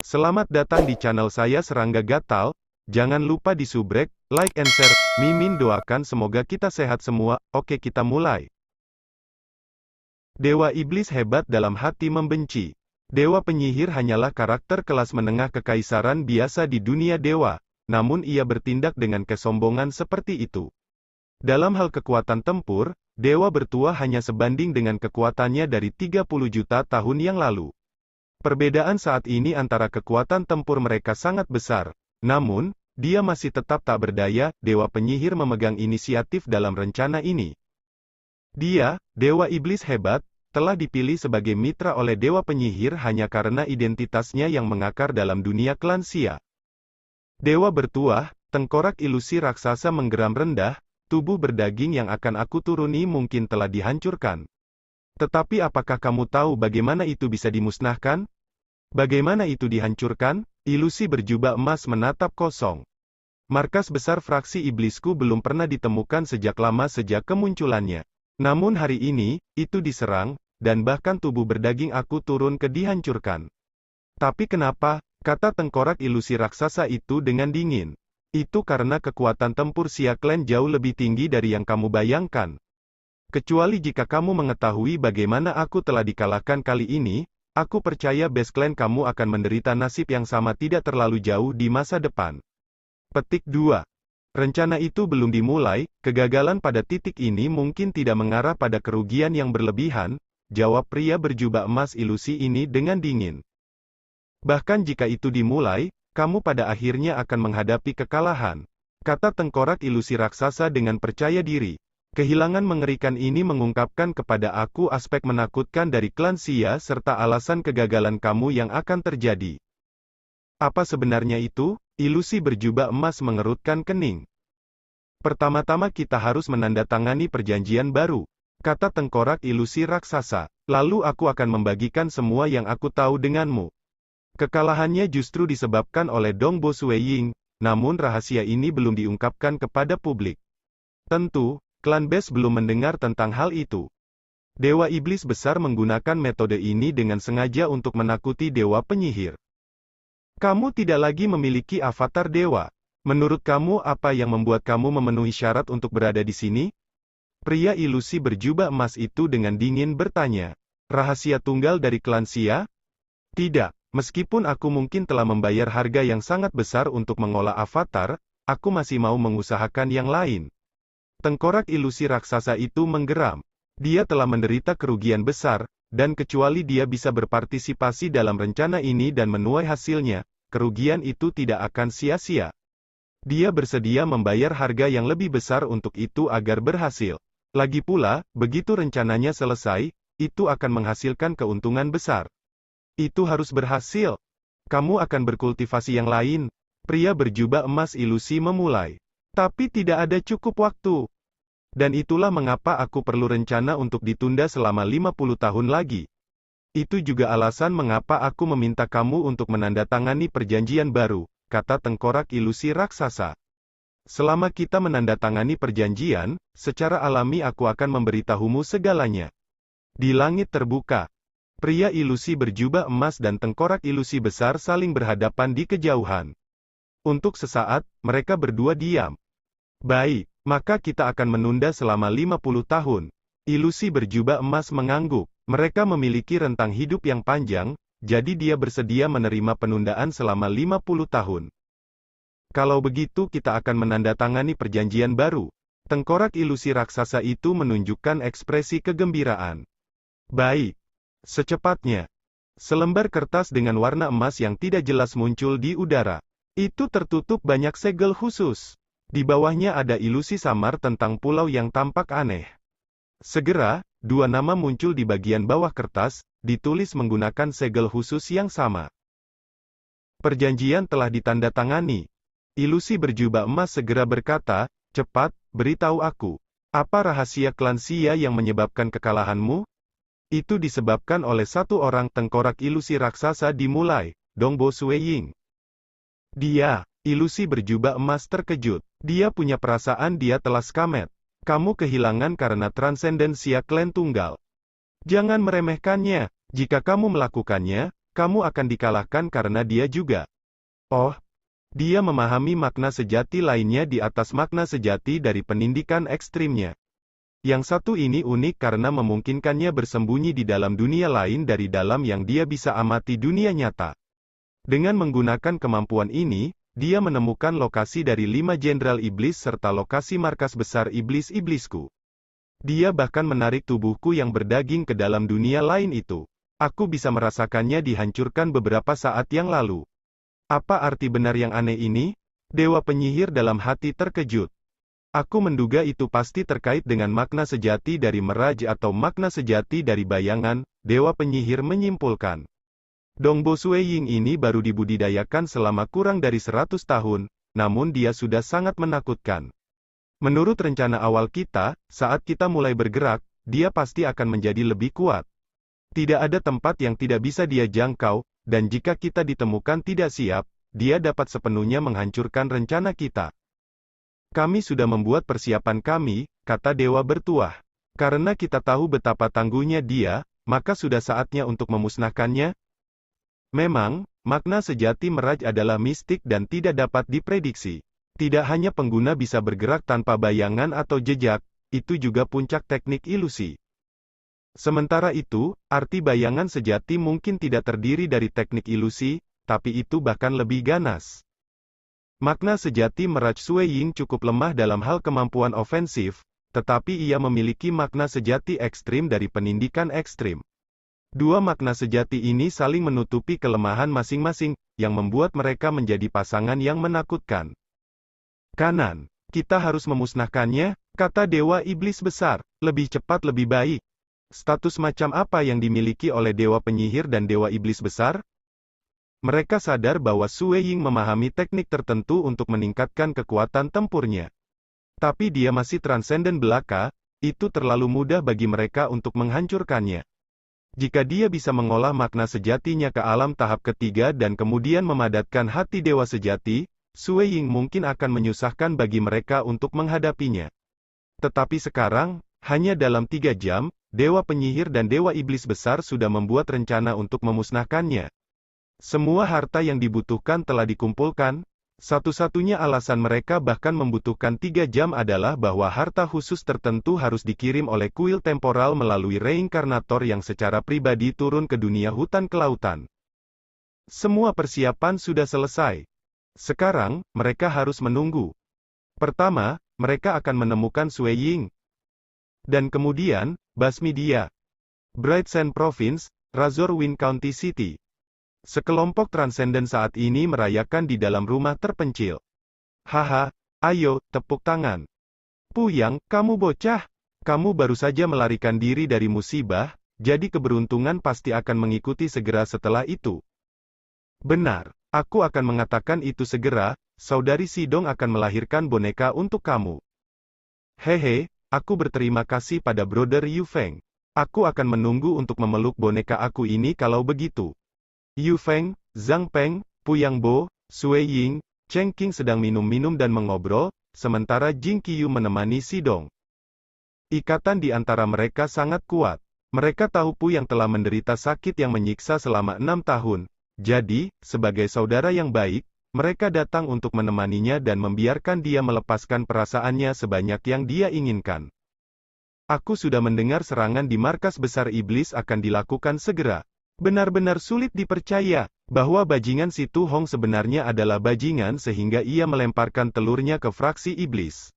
Selamat datang di channel saya Serangga Gatal. Jangan lupa di subrek, like and share. Mimin doakan semoga kita sehat semua. Oke, kita mulai. Dewa iblis hebat dalam hati membenci. Dewa penyihir hanyalah karakter kelas menengah kekaisaran biasa di dunia dewa, namun ia bertindak dengan kesombongan seperti itu. Dalam hal kekuatan tempur, dewa bertuah hanya sebanding dengan kekuatannya dari 30 juta tahun yang lalu. Perbedaan saat ini antara kekuatan tempur mereka sangat besar. Namun, dia masih tetap tak berdaya. Dewa penyihir memegang inisiatif dalam rencana ini. Dia, dewa iblis hebat, telah dipilih sebagai mitra oleh dewa penyihir hanya karena identitasnya yang mengakar dalam dunia klan Xia. Dewa bertuah, tengkorak ilusi raksasa menggeram rendah, tubuh berdaging yang akan aku turuni mungkin telah dihancurkan. Tetapi apakah kamu tahu bagaimana itu bisa dimusnahkan? Bagaimana itu dihancurkan? Ilusi berjubah emas menatap kosong. Markas besar fraksi iblisku belum pernah ditemukan sejak lama sejak kemunculannya. Namun hari ini, itu diserang, dan bahkan tubuh berdaging aku turun ke dihancurkan. Tapi kenapa? Kata tengkorak ilusi raksasa itu dengan dingin. Itu karena kekuatan tempur Xia Clan jauh lebih tinggi dari yang kamu bayangkan. Kecuali jika kamu mengetahui bagaimana aku telah dikalahkan kali ini, aku percaya base clan kamu akan menderita nasib yang sama tidak terlalu jauh di masa depan. Petik 2. Rencana itu belum dimulai, kegagalan pada titik ini mungkin tidak mengarah pada kerugian yang berlebihan, jawab pria berjubah emas ilusi ini dengan dingin. Bahkan jika itu dimulai, kamu pada akhirnya akan menghadapi kekalahan, kata tengkorak ilusi raksasa dengan percaya diri. Kehilangan mengerikan ini mengungkapkan kepada aku aspek menakutkan dari klan Xia serta alasan kegagalan kamu yang akan terjadi. Apa sebenarnya itu? Ilusi berjubah emas mengerutkan kening. Pertama-tama kita harus menandatangani perjanjian baru, kata tengkorak ilusi raksasa. Lalu aku akan membagikan semua yang aku tahu denganmu. Kekalahannya justru disebabkan oleh Dong Bo Sueying, namun rahasia ini belum diungkapkan kepada publik. Tentu, klan Bes belum mendengar tentang hal itu. Dewa iblis besar menggunakan metode ini dengan sengaja untuk menakuti dewa penyihir. Kamu tidak lagi memiliki avatar dewa. Menurut kamu apa yang membuat kamu memenuhi syarat untuk berada di sini? Pria ilusi berjubah emas itu dengan dingin bertanya. Rahasia tunggal dari klan Xia? Tidak, meskipun aku mungkin telah membayar harga yang sangat besar untuk mengolah avatar, aku masih mau mengusahakan yang lain. Tengkorak ilusi raksasa itu menggeram. Dia telah menderita kerugian besar, dan kecuali dia bisa berpartisipasi dalam rencana ini dan menuai hasilnya, kerugian itu tidak akan sia-sia. Dia bersedia membayar harga yang lebih besar untuk itu agar berhasil. Lagi pula, begitu rencananya selesai, itu akan menghasilkan keuntungan besar. Itu harus berhasil. Kamu akan berkultivasi yang lain. Pria berjubah emas ilusi memulai. Tapi tidak ada cukup waktu. Dan itulah mengapa aku perlu rencana untuk ditunda selama 50 tahun lagi. Itu juga alasan mengapa aku meminta kamu untuk menandatangani perjanjian baru, kata tengkorak ilusi raksasa. Selama kita menandatangani perjanjian, secara alami aku akan memberitahumu segalanya. Di langit terbuka, pria ilusi berjubah emas dan tengkorak ilusi besar saling berhadapan di kejauhan. Untuk sesaat, mereka berdua diam. Baik, maka kita akan menunda selama 50 tahun. Ilusi berjubah emas mengangguk. Mereka memiliki rentang hidup yang panjang, jadi dia bersedia menerima penundaan selama 50 tahun. Kalau begitu kita akan menandatangani perjanjian baru. Tengkorak ilusi raksasa itu menunjukkan ekspresi kegembiraan. Baik. Secepatnya. Selembar kertas dengan warna emas yang tidak jelas muncul di udara. Itu tertutup banyak segel khusus. Di bawahnya ada ilusi samar tentang pulau yang tampak aneh. Segera, dua nama muncul di bagian bawah kertas, ditulis menggunakan segel khusus yang sama. Perjanjian telah ditandatangani. Ilusi berjubah emas segera berkata, cepat, beritahu aku. Apa rahasia klan Xia yang menyebabkan kekalahanmu? Itu disebabkan oleh satu orang tengkorak ilusi raksasa dimulai, Dong Bo Sueying. Dia, ilusi berjubah emas terkejut. Dia punya perasaan dia telah skamet. Kamu kehilangan karena transendensia klan tunggal. Jangan meremehkannya. Jika kamu melakukannya, kamu akan dikalahkan karena dia juga. Oh, dia memahami makna sejati lainnya di atas makna sejati dari pendidikan ekstrimnya. Yang satu ini unik karena memungkinkannya bersembunyi di dalam dunia lain dari dalam yang dia bisa amati dunia nyata. Dengan menggunakan kemampuan ini, dia menemukan lokasi dari 5 jenderal iblis serta lokasi markas besar iblis-iblisku. Dia bahkan menarik tubuhku yang berdaging ke dalam dunia lain itu. Aku bisa merasakannya dihancurkan beberapa saat yang lalu. Apa arti benar yang aneh ini? Dewa penyihir dalam hati terkejut. Aku menduga itu pasti terkait dengan makna sejati dari Miraj atau makna sejati dari bayangan, Dewa penyihir menyimpulkan. Dongbo Sueying ini baru dibudidayakan selama kurang dari 100 tahun, namun dia sudah sangat menakutkan. Menurut rencana awal kita, saat kita mulai bergerak, dia pasti akan menjadi lebih kuat. Tidak ada tempat yang tidak bisa dia jangkau, dan jika kita ditemukan tidak siap, dia dapat sepenuhnya menghancurkan rencana kita. Kami sudah membuat persiapan kami, kata Dewa Bertuah. Karena kita tahu betapa tangguhnya dia, maka sudah saatnya untuk memusnahkannya. Memang, makna sejati Miraj adalah mistik dan tidak dapat diprediksi. Tidak hanya pengguna bisa bergerak tanpa bayangan atau jejak, itu juga puncak teknik ilusi. Sementara itu, arti bayangan sejati mungkin tidak terdiri dari teknik ilusi, tapi itu bahkan lebih ganas. Makna sejati Miraj Sueying cukup lemah dalam hal kemampuan ofensif, tetapi ia memiliki makna sejati ekstrim dari pendidikan ekstrim. Dua makna sejati ini saling menutupi kelemahan masing-masing, yang membuat mereka menjadi pasangan yang menakutkan. Kanan, kita harus memusnahkannya, kata Dewa Iblis Besar, lebih cepat lebih baik. Status macam apa yang dimiliki oleh Dewa Penyihir dan Dewa Iblis Besar? Mereka sadar bahwa Sueying memahami teknik tertentu untuk meningkatkan kekuatan tempurnya. Tapi dia masih transenden belaka, itu terlalu mudah bagi mereka untuk menghancurkannya. Jika dia bisa mengolah makna sejatinya ke alam tahap ketiga dan kemudian memadatkan hati dewa sejati, Sueying mungkin akan menyusahkan bagi mereka untuk menghadapinya. Tetapi sekarang, hanya dalam 3 jam, Dewa Penyihir dan Dewa Iblis Besar sudah membuat rencana untuk memusnahkannya. Semua harta yang dibutuhkan telah dikumpulkan. Satu-satunya alasan mereka bahkan membutuhkan 3 jam adalah bahwa harta khusus tertentu harus dikirim oleh kuil temporal melalui reinkarnator yang secara pribadi turun ke dunia hutan kelautan. Semua persiapan sudah selesai. Sekarang, mereka harus menunggu. Pertama, mereka akan menemukan Sueying. Dan kemudian, basmi dia. Bright Sand Province, Razorwind County City. Sekelompok transenden saat ini merayakan di dalam rumah terpencil. Haha, ayo, tepuk tangan. Puyang, kamu bocah. Kamu baru saja melarikan diri dari musibah, jadi keberuntungan pasti akan mengikuti segera setelah itu. Benar, aku akan mengatakan itu segera, saudari Sidong akan melahirkan boneka untuk kamu. Hehe, aku berterima kasih pada Brother Yu Feng. Aku akan menunggu untuk memeluk boneka aku ini kalau begitu. Yu Feng, Zhang Peng, Puyang Bo, Sueying, Cheng Qing sedang minum-minum dan mengobrol, sementara Jing Qiyu menemani Sidong. Ikatan di antara mereka sangat kuat. Mereka tahu Puyang telah menderita sakit yang menyiksa selama 6 tahun. Jadi, sebagai saudara yang baik, mereka datang untuk menemaninya dan membiarkan dia melepaskan perasaannya sebanyak yang dia inginkan. Aku sudah mendengar serangan di markas besar iblis akan dilakukan segera. Benar-benar sulit dipercaya, bahwa bajingan si Tu Hong sebenarnya adalah bajingan sehingga ia melemparkan telurnya ke fraksi iblis.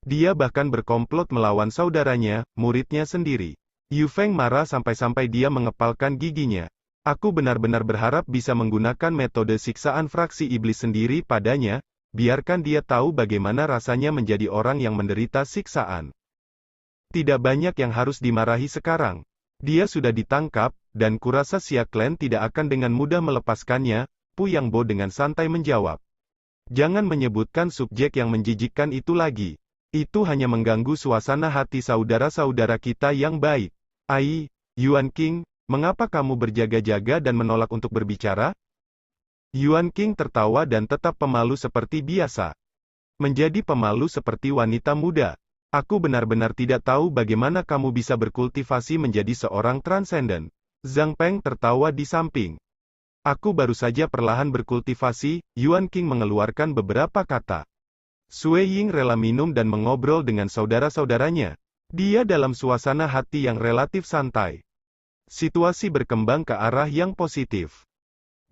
Dia bahkan berkomplot melawan saudaranya, muridnya sendiri. Yu Feng marah sampai-sampai dia mengepalkan giginya. Aku benar-benar berharap bisa menggunakan metode siksaan fraksi iblis sendiri padanya, biarkan dia tahu bagaimana rasanya menjadi orang yang menderita siksaan. Tidak banyak yang harus dimarahi sekarang. Dia sudah ditangkap, dan kurasa Xia Clan tidak akan dengan mudah melepaskannya, Puyang Bo dengan santai menjawab. Jangan menyebutkan subjek yang menjijikkan itu lagi. Itu hanya mengganggu suasana hati saudara-saudara kita yang baik. Ai, Yuan King, mengapa kamu berjaga-jaga dan menolak untuk berbicara? Yuan King tertawa dan tetap pemalu seperti biasa. Menjadi pemalu seperti wanita muda. Aku benar-benar tidak tahu bagaimana kamu bisa berkultivasi menjadi seorang transenden. Zhang Peng tertawa di samping. Aku baru saja perlahan berkultivasi, Yuan King mengeluarkan beberapa kata. Sui Ying rela minum dan mengobrol dengan saudara-saudaranya. Dia dalam suasana hati yang relatif santai. Situasi berkembang ke arah yang positif.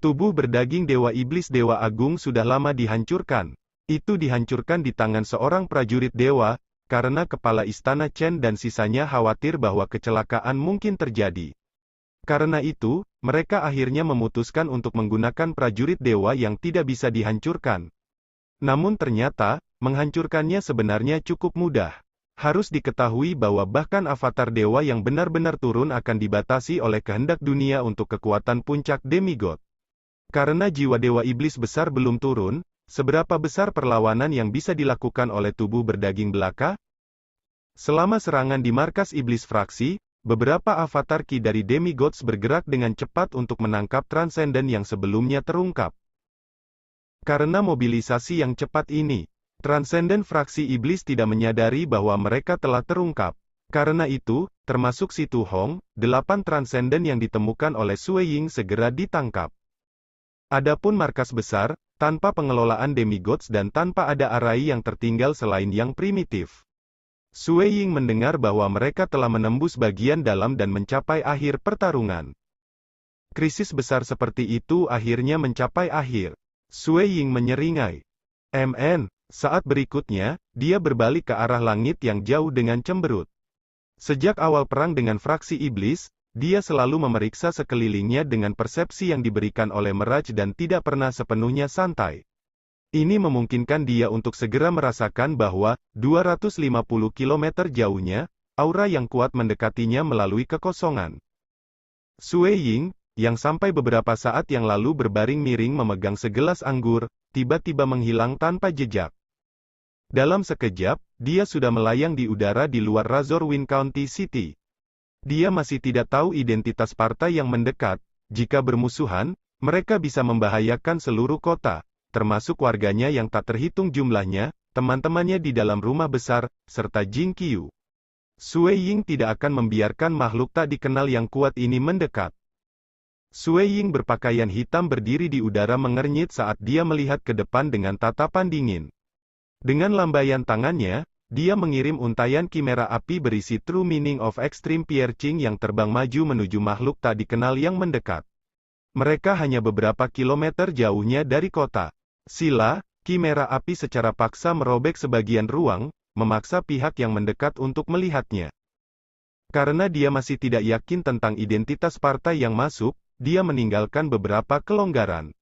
Tubuh berdaging Dewa Iblis Dewa Agung sudah lama dihancurkan. Itu dihancurkan di tangan seorang prajurit dewa, karena kepala istana Chen dan sisanya khawatir bahwa kecelakaan mungkin terjadi. Karena itu, mereka akhirnya memutuskan untuk menggunakan prajurit dewa yang tidak bisa dihancurkan. Namun ternyata, menghancurkannya sebenarnya cukup mudah. Harus diketahui bahwa bahkan avatar dewa yang benar-benar turun akan dibatasi oleh kehendak dunia untuk kekuatan puncak demigod. Karena jiwa dewa iblis besar belum turun, seberapa besar perlawanan yang bisa dilakukan oleh tubuh berdaging belaka? Selama serangan di markas iblis fraksi, beberapa avatar ki dari demigods bergerak dengan cepat untuk menangkap transenden yang sebelumnya terungkap. Karena mobilisasi yang cepat ini, transenden fraksi iblis tidak menyadari bahwa mereka telah terungkap. Karena itu, termasuk Si Tu Hong, 8 transenden yang ditemukan oleh Sui Ying segera ditangkap. Adapun markas besar, tanpa pengelolaan demigods dan tanpa ada arai yang tertinggal selain yang primitif. Sui Ying mendengar bahwa mereka telah menembus bagian dalam dan mencapai akhir pertarungan. Krisis besar seperti itu akhirnya mencapai akhir. Sui Ying menyeringai. Saat berikutnya, dia berbalik ke arah langit yang jauh dengan cemberut. Sejak awal perang dengan fraksi iblis, dia selalu memeriksa sekelilingnya dengan persepsi yang diberikan oleh Mirage dan tidak pernah sepenuhnya santai. Ini memungkinkan dia untuk segera merasakan bahwa, 250 km jauhnya, aura yang kuat mendekatinya melalui kekosongan. Sui Ying, yang sampai beberapa saat yang lalu berbaring miring memegang segelas anggur, tiba-tiba menghilang tanpa jejak. Dalam sekejap, dia sudah melayang di udara di luar Razorwind County City. Dia masih tidak tahu identitas partai yang mendekat. Jika bermusuhan, mereka bisa membahayakan seluruh kota, termasuk warganya yang tak terhitung jumlahnya, teman-temannya di dalam rumah besar, serta Jing Qiu. Sui Ying tidak akan membiarkan makhluk tak dikenal yang kuat ini mendekat. Sui Ying berpakaian hitam berdiri di udara mengernyit saat dia melihat ke depan dengan tatapan dingin. Dengan lambaian tangannya, dia mengirim untaian kimera api berisi True Meaning of Extreme Piercing yang terbang maju menuju makhluk tak dikenal yang mendekat. Mereka hanya beberapa kilometer jauhnya dari kota. Sila, kimera api secara paksa merobek sebagian ruang, memaksa pihak yang mendekat untuk melihatnya. Karena dia masih tidak yakin tentang identitas partai yang masuk, dia meninggalkan beberapa kelonggaran.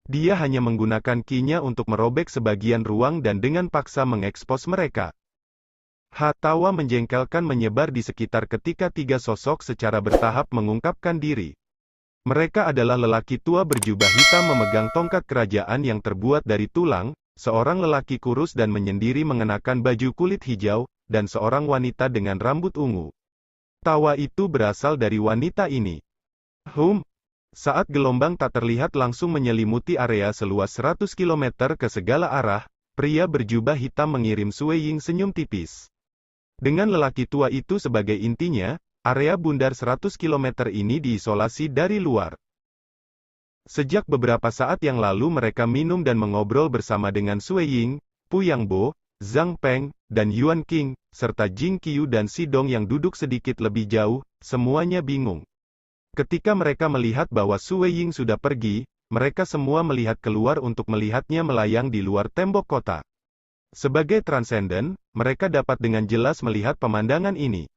Dia hanya menggunakan ki-nya untuk merobek sebagian ruang dan dengan paksa mengekspos mereka. Tawa menjengkelkan menyebar di sekitar ketika 3 sosok secara bertahap mengungkapkan diri. Mereka adalah lelaki tua berjubah hitam memegang tongkat kerajaan yang terbuat dari tulang, seorang lelaki kurus dan menyendiri mengenakan baju kulit hijau, dan seorang wanita dengan rambut ungu. Tawa itu berasal dari wanita ini. Saat gelombang tak terlihat langsung menyelimuti area seluas 100 km ke segala arah, pria berjubah hitam mengirim Sui Ying senyum tipis. Dengan lelaki tua itu sebagai intinya, area bundar 100 km ini diisolasi dari luar. Sejak beberapa saat yang lalu mereka minum dan mengobrol bersama dengan Sui Ying, Pu Yangbo, Zhang Peng, dan Yuan King, serta Jing Qiu dan Si Dong yang duduk sedikit lebih jauh, semuanya bingung. Ketika mereka melihat bahwa Sui Ying sudah pergi, mereka semua melihat keluar untuk melihatnya melayang di luar tembok kota. Sebagai transenden, mereka dapat dengan jelas melihat pemandangan ini.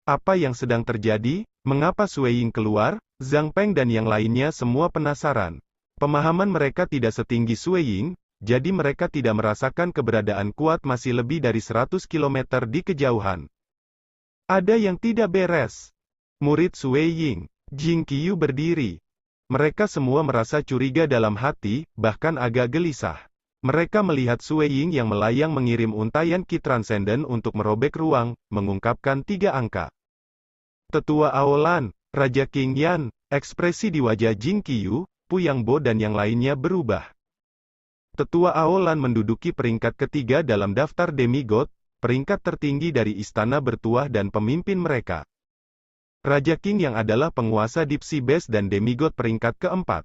Apa yang sedang terjadi? Mengapa Sui Ying keluar? Zhang Peng dan yang lainnya semua penasaran. Pemahaman mereka tidak setinggi Sui Ying, jadi mereka tidak merasakan keberadaan kuat masih lebih dari 100 km di kejauhan. Ada yang tidak beres. Murid Sui Ying. Jing Qiu berdiri. Mereka semua merasa curiga dalam hati, bahkan agak gelisah. Mereka melihat Sui Ying yang melayang mengirim untaian ki transenden untuk merobek ruang, mengungkapkan 3 angka. Tetua Aolan, Raja King Yan, ekspresi di wajah Jing Qiu, Pu Yangbo dan yang lainnya berubah. Tetua Aolan menduduki peringkat ketiga dalam daftar demigod, peringkat tertinggi dari istana bertuah dan pemimpin mereka. Raja King yang adalah penguasa Deep Sea Base dan demigod peringkat keempat.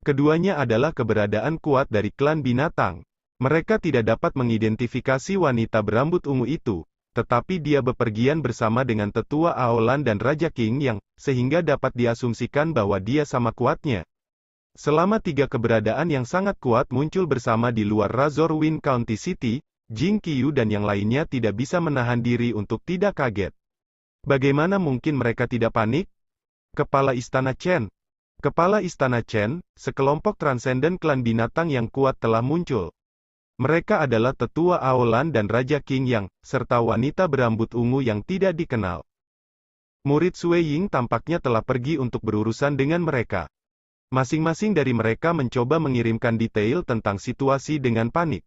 Keduanya adalah keberadaan kuat dari klan binatang. Mereka tidak dapat mengidentifikasi wanita berambut ungu itu, tetapi dia bepergian bersama dengan tetua Aolan dan Raja King Yang, sehingga dapat diasumsikan bahwa dia sama kuatnya. Selama 3 keberadaan yang sangat kuat muncul bersama di luar Razorwind County City, Jing Qiyu dan yang lainnya tidak bisa menahan diri untuk tidak kaget. Bagaimana mungkin mereka tidak panik? Kepala Istana Chen. Kepala Istana Chen, sekelompok transenden klan binatang yang kuat telah muncul. Mereka adalah tetua Aolan dan Raja King Yang, serta wanita berambut ungu yang tidak dikenal. Murid Sui Ying tampaknya telah pergi untuk berurusan dengan mereka. Masing-masing dari mereka mencoba mengirimkan detail tentang situasi dengan panik.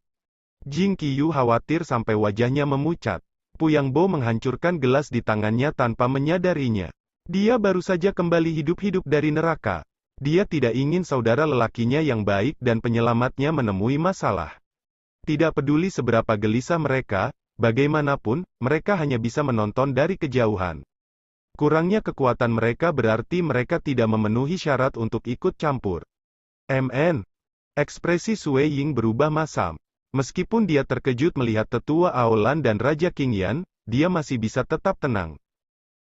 Jing Qiyu khawatir sampai wajahnya memucat. Puyang Bo menghancurkan gelas di tangannya tanpa menyadarinya. Dia baru saja kembali hidup-hidup dari neraka. Dia tidak ingin saudara lelakinya yang baik dan penyelamatnya menemui masalah. Tidak peduli seberapa gelisah mereka, bagaimanapun, mereka hanya bisa menonton dari kejauhan. Kurangnya kekuatan mereka berarti mereka tidak memenuhi syarat untuk ikut campur. MN. Ekspresi Sui Ying berubah masam. Meskipun dia terkejut melihat tetua Aolan dan Raja King Yan, dia masih bisa tetap tenang.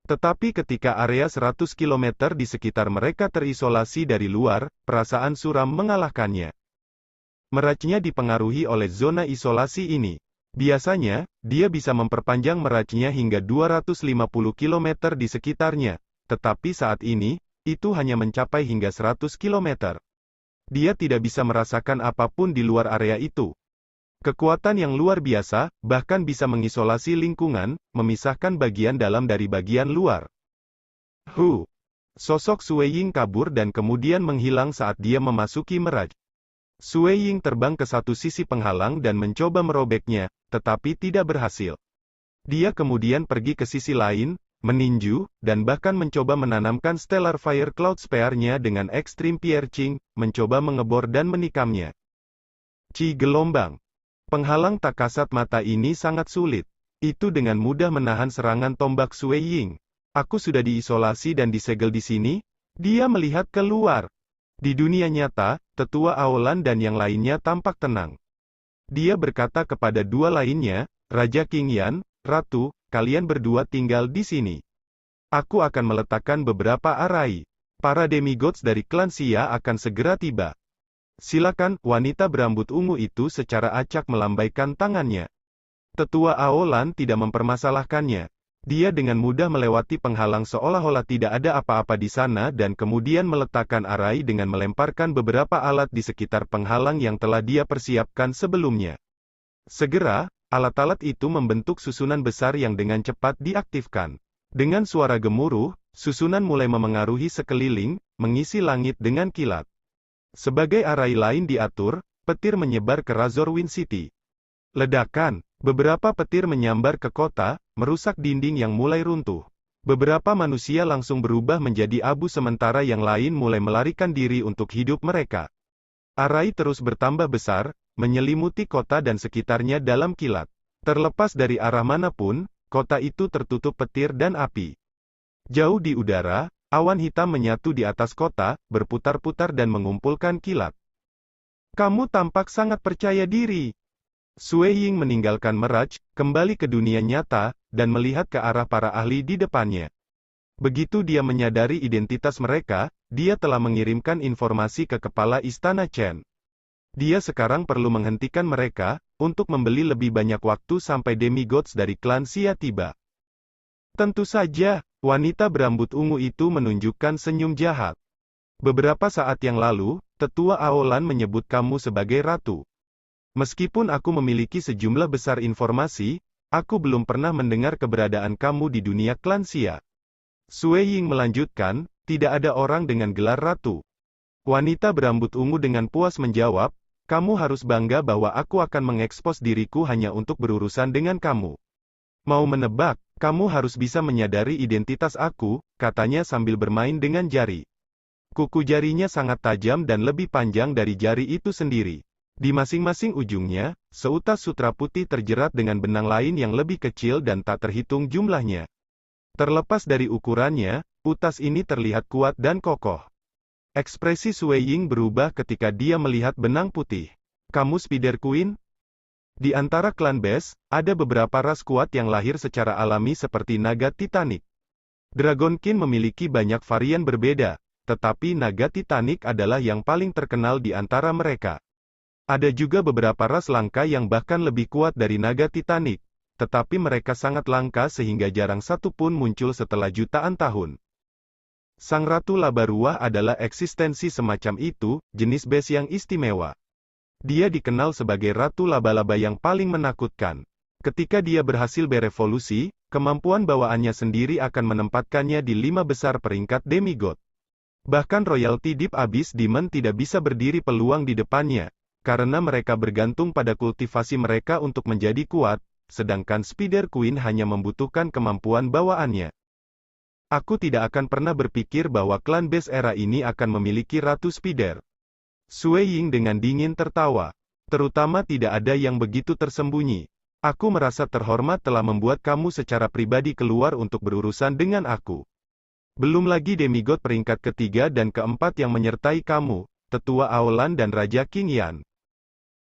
Tetapi ketika area 100 km di sekitar mereka terisolasi dari luar, perasaan suram mengalahkannya. Merajnya dipengaruhi oleh zona isolasi ini. Biasanya, dia bisa memperpanjang merajnya hingga 250 km di sekitarnya, tetapi saat ini, itu hanya mencapai hingga 100 km. Dia tidak bisa merasakan apapun di luar area itu. Kekuatan yang luar biasa, bahkan bisa mengisolasi lingkungan, memisahkan bagian dalam dari bagian luar. Sosok Sui Ying kabur dan kemudian menghilang saat dia memasuki meraj. Sui Ying terbang ke satu sisi penghalang dan mencoba merobeknya, tetapi tidak berhasil. Dia kemudian pergi ke sisi lain, meninju, dan bahkan mencoba menanamkan Stellar Fire Cloud Spear-nya dengan Extreme Piercing, mencoba mengebor dan menikamnya. Ci gelombang. Penghalang tak kasat mata ini sangat sulit. Itu dengan mudah menahan serangan tombak Sui Ying. Aku sudah diisolasi dan disegel di sini? Dia melihat keluar. Di dunia nyata, tetua Aolan dan yang lainnya tampak tenang. Dia berkata kepada dua lainnya, Raja King Yan, Ratu, kalian berdua tinggal di sini. Aku akan meletakkan beberapa arai. Para demigods dari klan Xia akan segera tiba. Silakan, wanita berambut ungu itu secara acak melambaikan tangannya. Tetua Aolan tidak mempermasalahkannya. Dia dengan mudah melewati penghalang seolah-olah tidak ada apa-apa di sana dan kemudian meletakkan arai dengan melemparkan beberapa alat di sekitar penghalang yang telah dia persiapkan sebelumnya. Segera, alat-alat itu membentuk susunan besar yang dengan cepat diaktifkan. Dengan suara gemuruh, susunan mulai memengaruhi sekeliling, mengisi langit dengan kilat. Sebagai arai lain diatur, petir menyebar ke Razorwind City. Ledakan, beberapa petir menyambar ke kota, merusak dinding yang mulai runtuh. Beberapa manusia langsung berubah menjadi abu sementara yang lain mulai melarikan diri untuk hidup mereka. Arai terus bertambah besar, menyelimuti kota dan sekitarnya dalam kilat. Terlepas dari arah manapun, kota itu tertutup petir dan api. Jauh di udara, awan hitam menyatu di atas kota, berputar-putar dan mengumpulkan kilat. Kamu tampak sangat percaya diri. Sui Ying meninggalkan meraj, kembali ke dunia nyata, dan melihat ke arah para ahli di depannya. Begitu dia menyadari identitas mereka, dia telah mengirimkan informasi ke kepala Istana Chen. Dia sekarang perlu menghentikan mereka, untuk membeli lebih banyak waktu sampai demigods dari klan Xia tiba. Tentu saja, wanita berambut ungu itu menunjukkan senyum jahat. Beberapa saat yang lalu, tetua Aolan menyebut kamu sebagai ratu. Meskipun aku memiliki sejumlah besar informasi, aku belum pernah mendengar keberadaan kamu di dunia klan Xia. Sui Ying melanjutkan, tidak ada orang dengan gelar ratu. Wanita berambut ungu dengan puas menjawab, kamu harus bangga bahwa aku akan mengekspos diriku hanya untuk berurusan dengan kamu. Mau menebak, kamu harus bisa menyadari identitas aku, katanya sambil bermain dengan jari. Kuku jarinya sangat tajam dan lebih panjang dari jari itu sendiri. Di masing-masing ujungnya, seutas sutra putih terjerat dengan benang lain yang lebih kecil dan tak terhitung jumlahnya. Terlepas dari ukurannya, utas ini terlihat kuat dan kokoh. Ekspresi Sue Ying berubah ketika dia melihat benang putih. Kamu Spider Queen? Di antara klan Bes, ada beberapa ras kuat yang lahir secara alami seperti naga Titanic. Dragonkin memiliki banyak varian berbeda, tetapi naga Titanic adalah yang paling terkenal di antara mereka. Ada juga beberapa ras langka yang bahkan lebih kuat dari naga Titanic, tetapi mereka sangat langka sehingga jarang satu pun muncul setelah jutaan tahun. Sang Ratu Laba-Ruah adalah eksistensi semacam itu, jenis Bes yang istimewa. Dia dikenal sebagai Ratu Laba-Laba yang paling menakutkan. Ketika dia berhasil berevolusi, kemampuan bawaannya sendiri akan menempatkannya di 5 besar peringkat demigod. Bahkan Royalty Deep Abyss Demon tidak bisa berdiri peluang di depannya, karena mereka bergantung pada kultivasi mereka untuk menjadi kuat, sedangkan Spider Queen hanya membutuhkan kemampuan bawaannya. Aku tidak akan pernah berpikir bahwa klan Bes era ini akan memiliki Ratu Spider. Sue Ying dengan dingin tertawa. Terutama tidak ada yang begitu tersembunyi. Aku merasa terhormat telah membuat kamu secara pribadi keluar untuk berurusan dengan aku. Belum lagi demigod peringkat ketiga dan keempat yang menyertai kamu, Tetua Aolan dan Raja King Yan.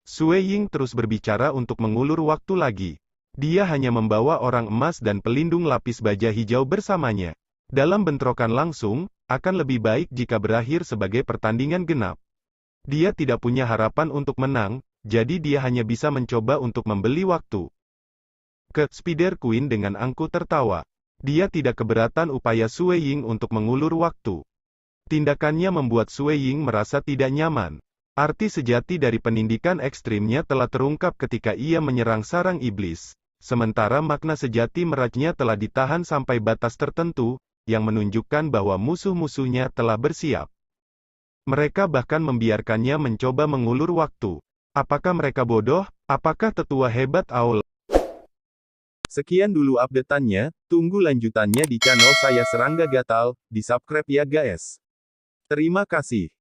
Sue Ying terus berbicara untuk mengulur waktu lagi. Dia hanya membawa orang emas dan pelindung lapis baja hijau bersamanya. Dalam bentrokan langsung, akan lebih baik jika berakhir sebagai pertandingan genap. Dia tidak punya harapan untuk menang, jadi dia hanya bisa mencoba untuk membeli waktu. Spider Queen dengan angkuh tertawa. Dia tidak keberatan upaya Sue Ying untuk mengulur waktu. Tindakannya membuat Sue Ying merasa tidak nyaman. Arti sejati dari penindikan ekstrimnya telah terungkap ketika ia menyerang sarang iblis. Sementara makna sejati merajnya telah ditahan sampai batas tertentu, yang menunjukkan bahwa musuh-musuhnya telah bersiap. Mereka bahkan membiarkannya mencoba mengulur waktu. Apakah mereka bodoh? Apakah tetua hebat Aul? Sekian dulu update-annya, tunggu lanjutannya di channel saya Serangga Gatal, di subscribe ya guys. Terima kasih.